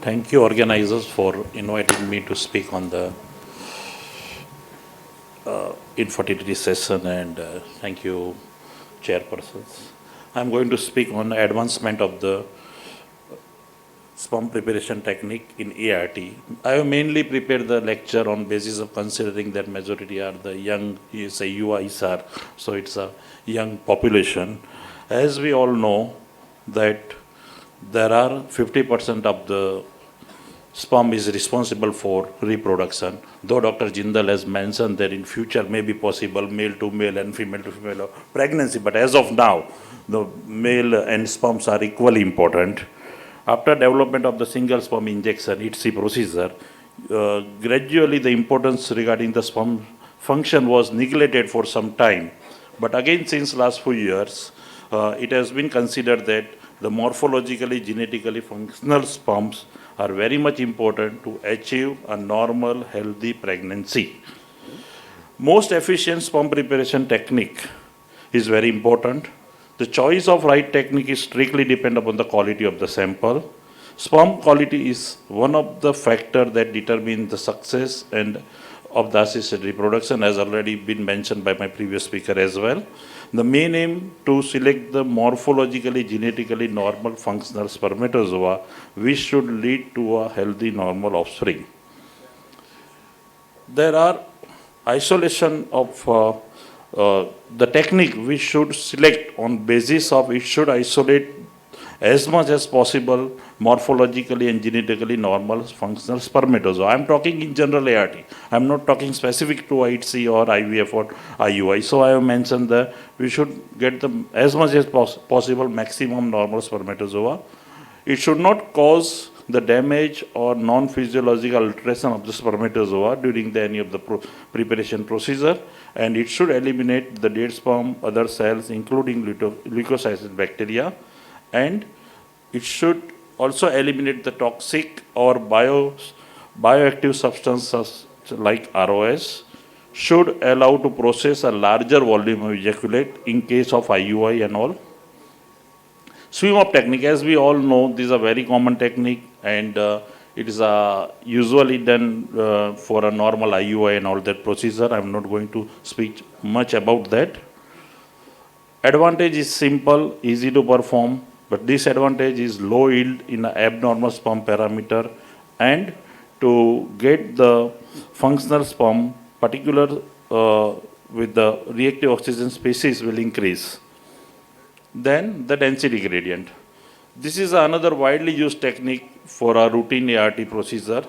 Thank you, organizers, for inviting me to speak on the infertility session, and thank you, chairpersons. I'm going to speak on advancement of the sperm preparation technique in ART. I have mainly prepared the lecture on basis of considering that majority are the young, say UIs are, so it's a young population. As we all know that there are 50% of the sperm is responsible for reproduction, though Dr. Jindal has mentioned that in future may be possible male to male and female to female pregnancy, but as of now, the male and sperms are equally important. After development of the single sperm injection, ITSI procedure, gradually the importance regarding the sperm function was neglected for some time. But again, since last few years, it has been considered that the morphologically, genetically functional sperms are very much important to achieve a normal, healthy pregnancy. Most efficient sperm preparation technique is very important. The choice of right technique is strictly dependent upon the quality of the sample. Sperm quality is one of the factors that determine the success and of the assisted reproduction, has already been mentioned by my previous speaker as well. The main aim to select the morphologically, genetically normal functional spermatozoa, which should lead to a healthy normal offspring. There are isolation of the technique we should select on basis of it should isolate as much as possible morphologically and genetically normal functional spermatozoa. I am talking in general ART. I am not talking specific to ITC or IVF or IUI. So I have mentioned that we should get the as much as possible maximum normal spermatozoa. It should not cause the damage or non-physiological alteration of the spermatozoa during any of the preparation procedure, and it should eliminate the dead sperm, other cells, including leukocytic bacteria, and it should also eliminate the toxic or bioactive substances like ROS, should allow to process a larger volume of ejaculate in case of IUI and all. Swim up technique, as we all know, this is a very common technique, and it is usually done for a normal IUI and all that procedure. I am not going to speak much about that. Advantage is simple, easy to perform, but disadvantage is low yield in an abnormal sperm parameter, and to get the functional sperm, particular with the reactive oxygen species will increase. Then the density gradient. This is another widely used technique for a routine ART procedure.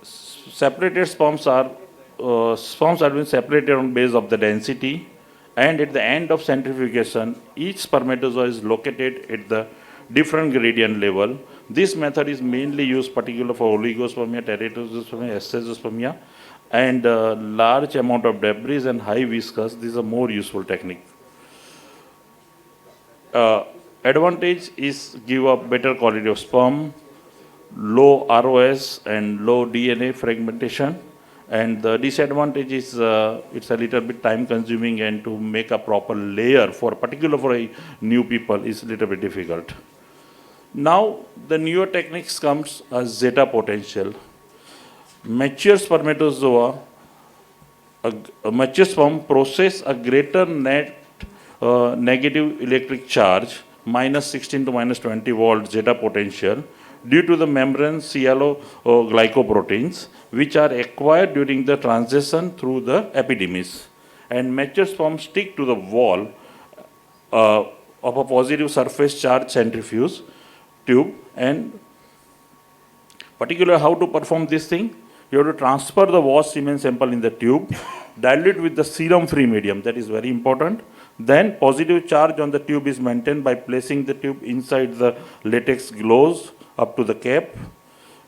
Separated sperms are being separated on base of the density, and at the end of centrifugation, each spermatozoa is located at the different gradient level. This method is mainly used particularly for oligospermia, teratospermia, ascesospermia, and large amount of debris and high viscous. This is a more useful technique. Advantage is give a better quality of sperm, low ROS and low DNA fragmentation, and the disadvantage is it's a little bit time consuming, and to make a proper layer particularly for a new people is a little bit difficult. Now the newer techniques comes as Zeta potential. Mature spermatozoa, a mature sperm process a greater net negative electric charge, minus 16 to minus 20 volt Zeta potential, due to the membrane glycoproteins, which are acquired during the transition through the epidermis. And mature sperm stick to the wall of a positive surface charge centrifuge tube. And particularly how to perform this thing, you have to transfer the washed semen sample in the tube, dilute with the serum-free medium, that is very important. Then positive charge on the tube is maintained by placing the tube inside the latex gloves up to the cap.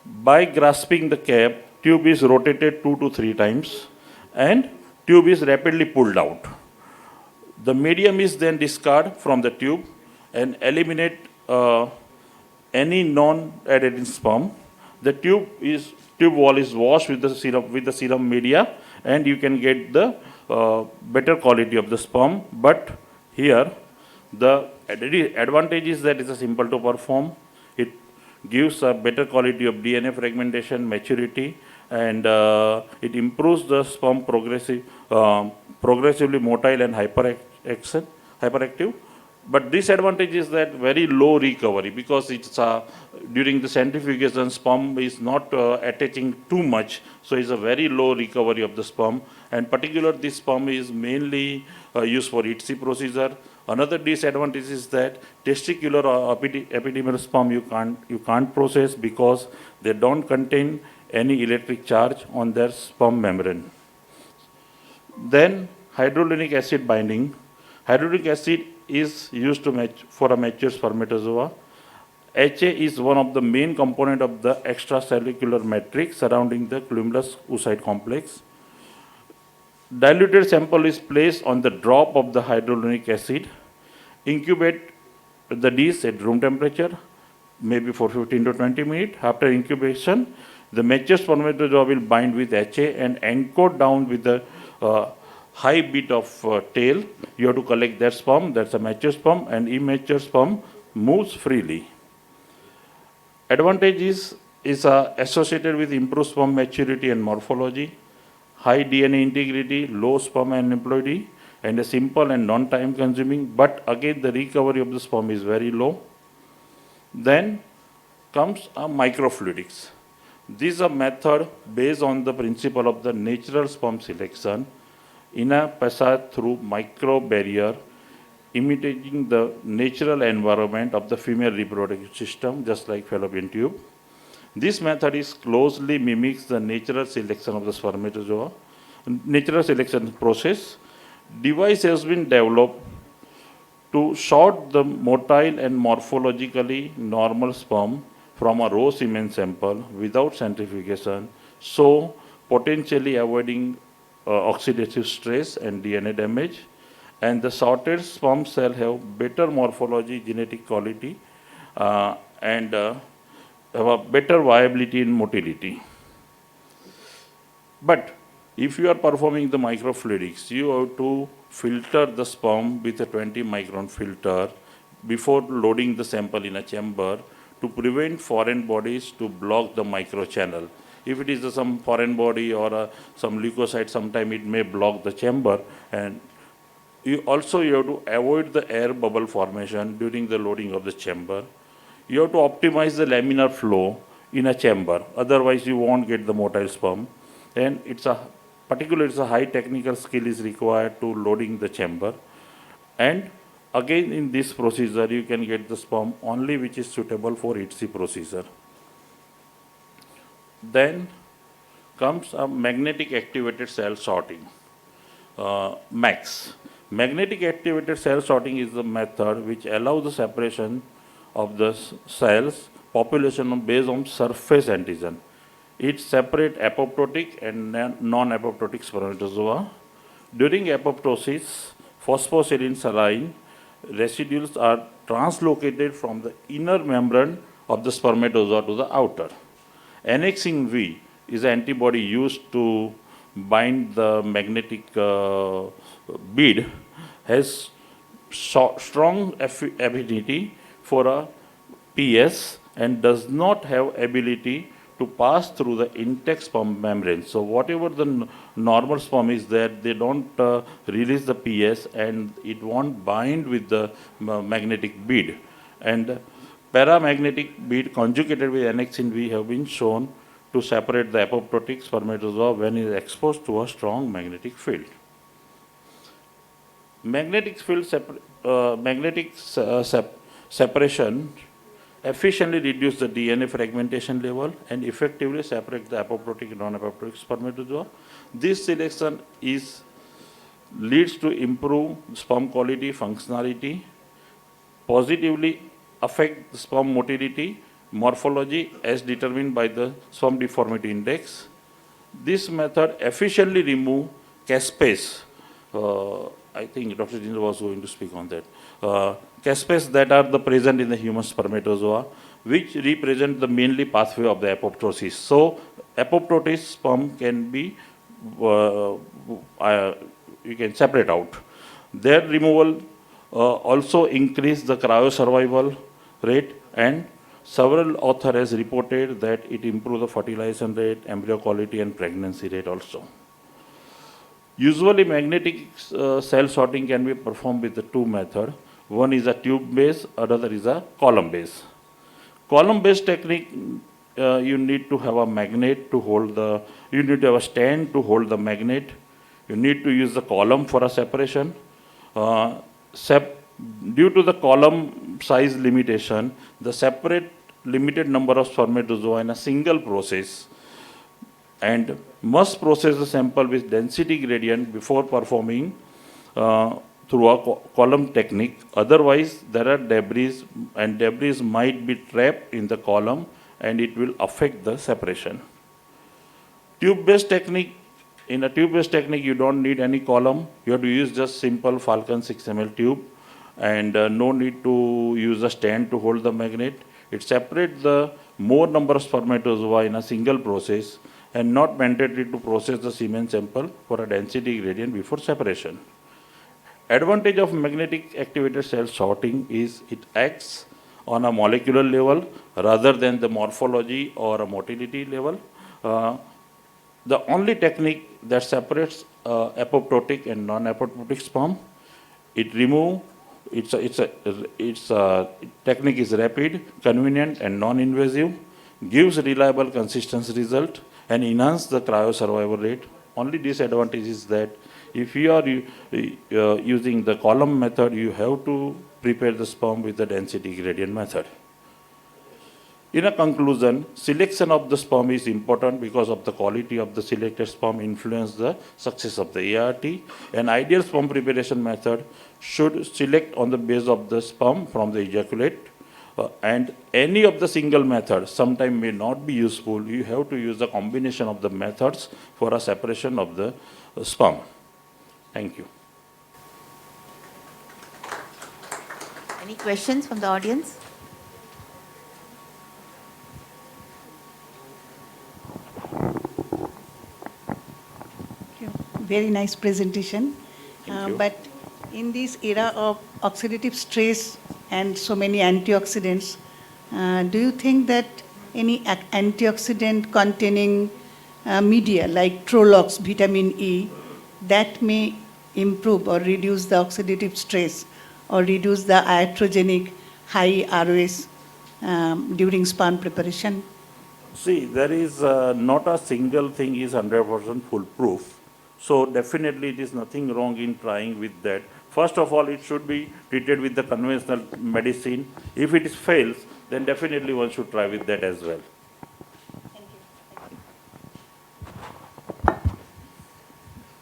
By grasping the cap, tube is rotated 2 to 3 times, and tube is rapidly pulled out. The medium is then discarded from the tube and eliminate any non-adherent sperm. The tube wall is washed with the serum media, and you can get the better quality of the sperm. But here the advantage is that it is simple to perform. It gives a better quality of DNA fragmentation, maturity, and it improves the sperm progressively motile and hyperactive. But disadvantage is that very low recovery, because it's during the centrifugation sperm is not attaching too much, so it's a very low recovery of the sperm. And particularly this sperm is mainly used for ITSI procedure. Another disadvantage is that testicular or epididymal sperm you can't process, because they don't contain any electric charge on their sperm membrane. Then hyaluronic acid binding. Hyaluronic acid is used for a mature spermatozoa. HA is one of the main component of the extracellular matrix surrounding the cumulus oocyte complex. Diluted sample is placed on the drop of the hyaluronic acid. Incubate the dish at room temperature, maybe for 15 to 20 minutes. After incubation, the mature spermatozoa will bind with HA and anchor down with the high bit of tail. You have to collect that sperm, that's a mature sperm, and immature sperm moves freely. Advantage is associated with improved sperm maturity and morphology, high DNA integrity, low sperm aneuploidy, and a simple and non-time consuming, but again the recovery of the sperm is very low. Then comes a microfluidics. This is a method based on the principle of the natural sperm selection in a passage through microbarrier, imitating the natural environment of the female reproductive system, just like fallopian tube. This method is closely mimics the natural selection of the spermatozoa, natural selection process. Device has been developed to sort the motile and morphologically normal sperm from a raw semen sample without centrifugation, so potentially avoiding oxidative stress and DNA damage. And the sorted sperm cell have better morphology, genetic quality, and have a better viability and motility. But if you are performing the microfluidics, you have to filter the sperm with a 20 micron filter before loading the sample in a chamber to prevent foreign bodies to block the microchannel. If it is some foreign body or some leukocyte, sometime it may block the chamber. And you have to avoid the air bubble formation during the loading of the chamber. You have to optimize the laminar flow in a chamber, otherwise you won't get the motile sperm. And it's a high technical skill is required to loading the chamber. And again, in this procedure, you can get the sperm only which is suitable for ITSI procedure. Then comes a magnetic activated cell sorting, MAX. Magnetic activated cell sorting is the method which allows the separation of the cells population based on surface antigen. It separates apoptotic and non-apoptotic spermatozoa. During apoptosis, phosphoserine saline residues are translocated from the inner membrane of the spermatozoa to the outer. Annexin V is an antibody used to bind the magnetic bead, has strong affinity for a PS and does not have ability to pass through the intact sperm membrane. So whatever the normal sperm is there, they don't release the PS and it won't bind with the magnetic bead. And paramagnetic bead conjugated with annexin V have been shown to separate the apoptotic spermatozoa when it is exposed to a strong magnetic field. Magnetic field separation efficiently reduce the DNA fragmentation level and effectively separate the apoptotic and non-apoptotic spermatozoa. This selection leads to improve sperm quality, functionality, positively affect the sperm motility, morphology as determined by the sperm deformity index. This method efficiently remove caspase. I think Dr. Jinder was going to speak on that. Caspase that are present in the human spermatozoa, which represent the mainly pathway of the apoptosis. So apoptotic sperm can be, you can separate out. Their removal also increase the cryosurvival rate and Several authors has reported that it improves the fertilization rate, embryo quality, and pregnancy rate also. Usually, magnetic cell sorting can be performed with the two methods. One is a tube-based, another is a column-based. Column-based technique, you need to have a magnet to hold the, you need to have a stand to hold the magnet. You need to use the column for a separation. Uh, Due to the column size limitation, the separate limited number of spermatozoa in a single process and must process the sample with density gradient before performing through a column technique. Otherwise, there are debris and debris might be trapped in the column and it will affect the separation. Tube-based technique, in a tube-based technique, you don't need any column. You have to use just simple Falcon 6 ml tube and no need to use a stand to hold the magnet. It separates the more number of spermatozoa in a single process and not mandatory to process the semen sample for a density gradient before separation. Advantage of magnetic activated cell sorting is it acts on a molecular level rather than the morphology or a motility level. The only technique that separates apoptotic and non-apoptotic sperm, it remove, its technique is rapid, convenient and non-invasive, gives reliable consistent result and enhance the cryosurvival rate. Only disadvantage is that if you are using the column method, you have to prepare the sperm with the density gradient method. In a conclusion, selection of the sperm is important because of the quality of the selected sperm influence the success of the ART. An ideal sperm preparation method should select on the base of the sperm from the ejaculate. And any of the single methods sometimes may not be useful. You have to use the combination of the methods for a separation of the sperm. Thank you. Any questions from the audience? Very nice presentation. Thank you. But in this era of oxidative stress and so many antioxidants, do you think that any antioxidant containing media like Trolox, vitamin E, that may improve or reduce the oxidative stress or reduce the iatrogenic high ROS during sperm preparation? See, there is not a single thing is 100% foolproof. So definitely it is nothing wrong in trying with that. First of all, it should be treated with the conventional medicine. If it fails, then definitely one should try with that as well.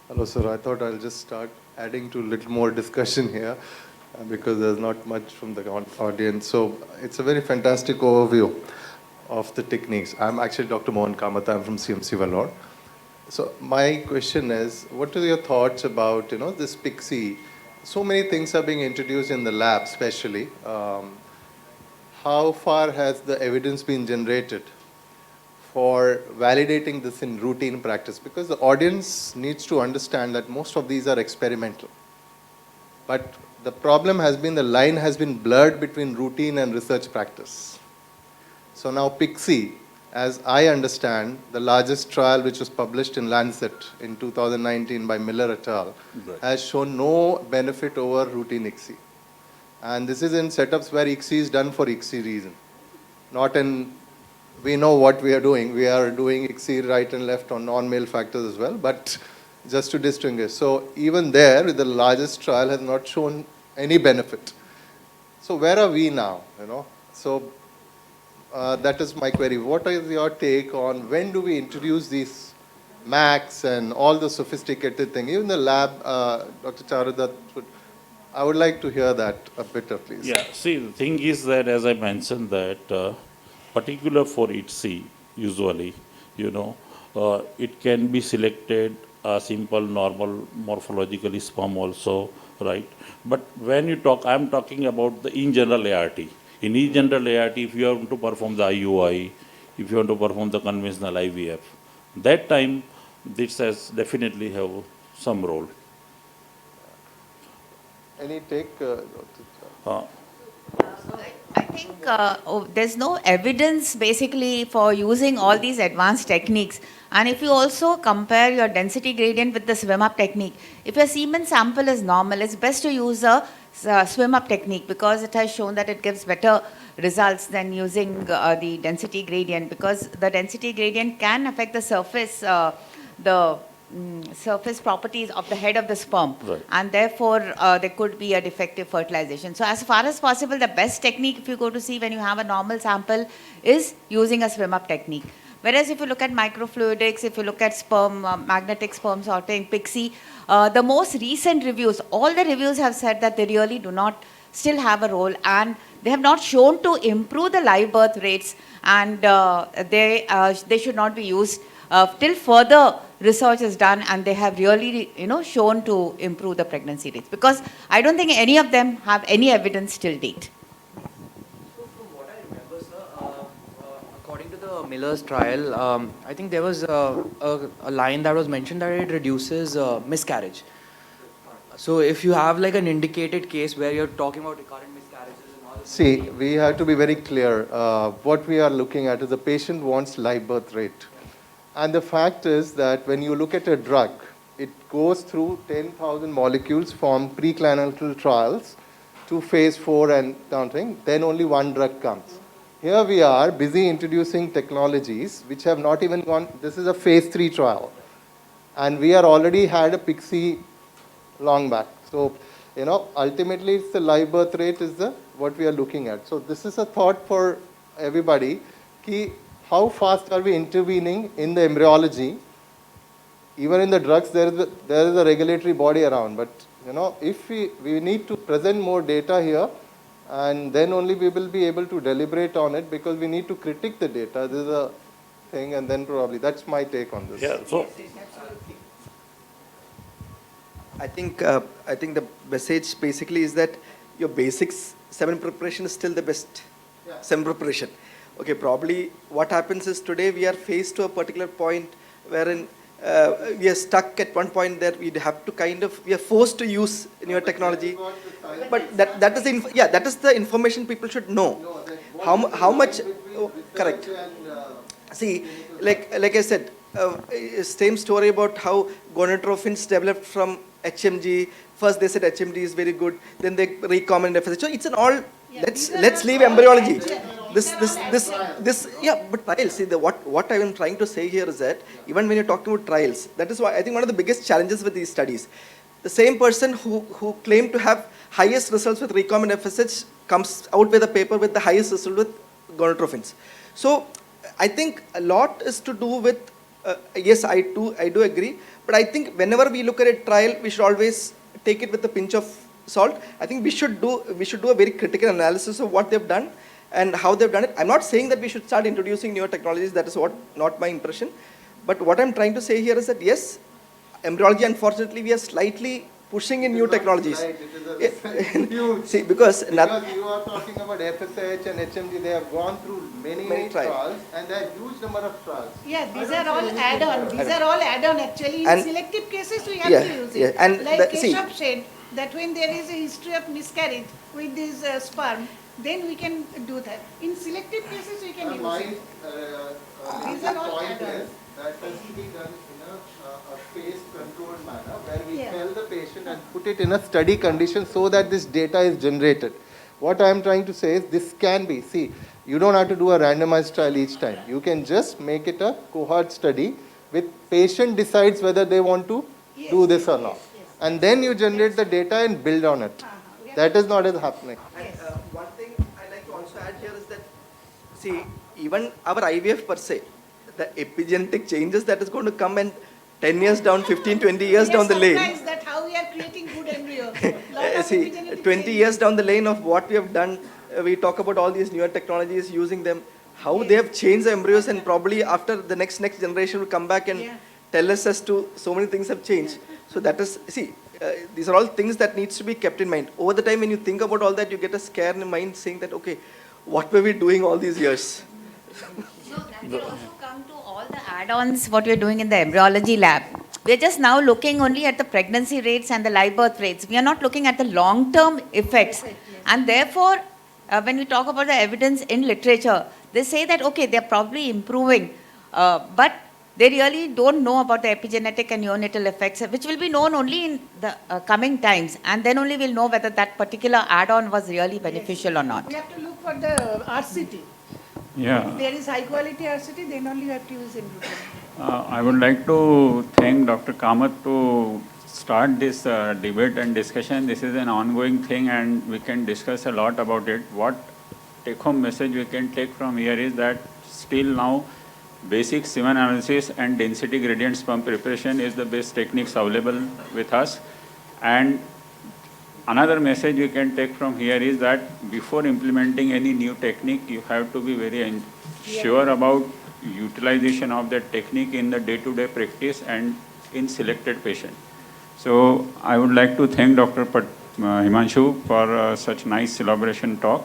Hello, sir. I thought I'll just start adding to a little more discussion here because there's not much from the audience. So it's a very fantastic overview of the techniques. I'm actually Dr. Mohan Kamath. I'm from CMC Vellore. So my question is, what are your thoughts about, this PIXI? So many things are being introduced in the lab, especially. How far has the evidence been generated for validating this in routine practice? Because the audience needs to understand that most of these are experimental. But the problem has been the line has been blurred between routine and research practice. So now PIXI, as I understand, the largest trial which was published in Lancet in 2019 by Miller et al. Right. Has shown no benefit over routine ICSI. And this is in setups where ICSI is done for ICSI reason. Not in, we know what we are doing. We are doing ICSI right and left on non-male factors as well, but just to distinguish. So even there, the largest trial has not shown any benefit. So where are we now, So that is my query. What is your take on when do we introduce these MACs and all the sophisticated thing? Even the lab, Dr. Charudat, I would like to hear that a bit, please. Yeah, see, the thing is that, as I mentioned, that particular for ITSI, usually, it can be selected a simple, normal, morphologically sperm also, right? But when you talk, I'm talking about the in general ART. In in general ART, if you want to perform the IUI, if you want to perform the conventional IVF, that time this has definitely have some role. Any take, Dr. I think there's no evidence basically for using all these advanced techniques. And if you also compare your density gradient with the swim up technique, if your semen sample is normal, it's best to use a swim up technique because it has shown that it gives better results than using the density gradient, because the density gradient can affect the surface, the surface properties of the head of the sperm, Right. and therefore there could be a defective fertilization. So as far as possible, the best technique if you go to see when you have a normal sample is using a swim up technique. Whereas if you look at microfluidics, if you look at sperm, magnetic sperm sorting, Pixie, the most recent reviews, all the reviews have said that they really do not still have a role, and they have not shown to improve the live birth rates, and they should not be used till further research is done, and they have really, shown to improve the pregnancy rates. Because I don't think any of them have any evidence till date. So from what I remember, sir, according to the Miller's trial, I think there was a line that was mentioned that it reduces miscarriage. So if you have like an indicated case where you're talking about recurrent miscarriages and all. See, we have to be very clear. What we are looking at is the patient wants live birth rate. And the fact is that when you look at a drug, it goes through 10,000 molecules from preclinical trials to phase 4 and counting, then only one drug comes. Here we are busy introducing technologies which have not even gone, this is a phase 3 trial. And we are already had a Pixie long back. So, ultimately it's the live birth rate is what we are looking at. So this is a thought for everybody. How fast are we intervening in the embryology? Even in the drugs, there is a regulatory body around. But, if we need to present more data here, and then only we will be able to deliberate on it, because we need to critique the data. This is a thing, and then probably, that's my take on this. Yeah, so I think the message basically is that your basics semen preparation is still the best semen preparation. Okay, probably what happens is today we are faced to a particular point wherein we are stuck at one point that we have to we are forced to use newer technology. But that is the information people should know. How much? Correct. See, like I said, same story about how gonadotrophins developed from HMG. First they said HMG is very good, then they recombinant FSH. So it's an all. Let's leave embryology. This but trials. See, what I am trying to say here is that even when you're talking about trials, that is why I think one of the biggest challenges with these studies, the same person who claimed to have highest results with recombinant FSH comes out with a paper with the highest result with gonadotrophins. So I think a lot is to do with yes, I do agree, but I think whenever we look at a trial, we should always take it with a pinch of salt. I think we should do a very critical analysis of what they've done and how they've done it. I'm not saying that we should start introducing newer technologies. That is not my impression. But what I'm trying to say here is that yes, embryology, unfortunately, we are slightly pushing in new technologies. Right, it is a huge. See, because you are talking about FSH and HMG, they have gone through many trials, and there are huge number of trials. Yeah, these are all add-on. These are all add-on actually. In And- selective cases, we have to use it. And Like see, Keshav said, that when there is a history of miscarriage with this sperm, then we can do that. In selective cases, we can use My it. These are all point add-on. is that has to be done in a phase-controlled manner, where we Yeah. tell the patient and put it in a study condition so that this data is generated. What I am trying to say is this can be, see, you don't have to do a randomized trial each time. You can just make it a cohort study with patient decides whether they want to do this or not. And then you generate the data and build on it. That is not happening. and one thing I like to also add here is that, see, even our IVF per se, the epigenetic changes that is going to come and 10 years down, 15, 20 years down the lane. Surprised that how we are creating good embryo. Lot of See, epigenetic 20 changes. years down the lane of what we have done, we talk about all these newer technologies, using them, how they have changed the embryos, and probably after the next generation will come back and Yeah. tell us as to so many things have changed. So that is, see, these are all things that needs to be kept in mind. Over the time when you think about all that, you get a scare in the mind saying that, okay, what were we doing all these years? So that will also come to all the add-ons what we're doing in the embryology lab. We're just now looking only at the pregnancy rates and the live birth rates. We are not looking at the long-term effects. And therefore, when we talk about the evidence in literature, they say that, okay, they're probably improving, but they really don't know about the epigenetic and neonatal effects, which will be known only in the coming times. And then only we'll know whether that particular add-on was really beneficial or not. We have to look for the RCT. Yeah. If there is high quality RCT, then only you have to use inbreeding. I would like to thank Dr. Kamath to start this debate and discussion. This is an ongoing thing and we can discuss a lot about it. What take-home message we can take from here is that still now basic semen analysis and density gradient sperm preparation is the best techniques available with us. And another message we can take from here is that before implementing any new technique, you have to be very sure about utilization of that technique in the day-to-day practice and in selected patient. So I would like to thank Dr. Himanshu for such nice elaboration talk.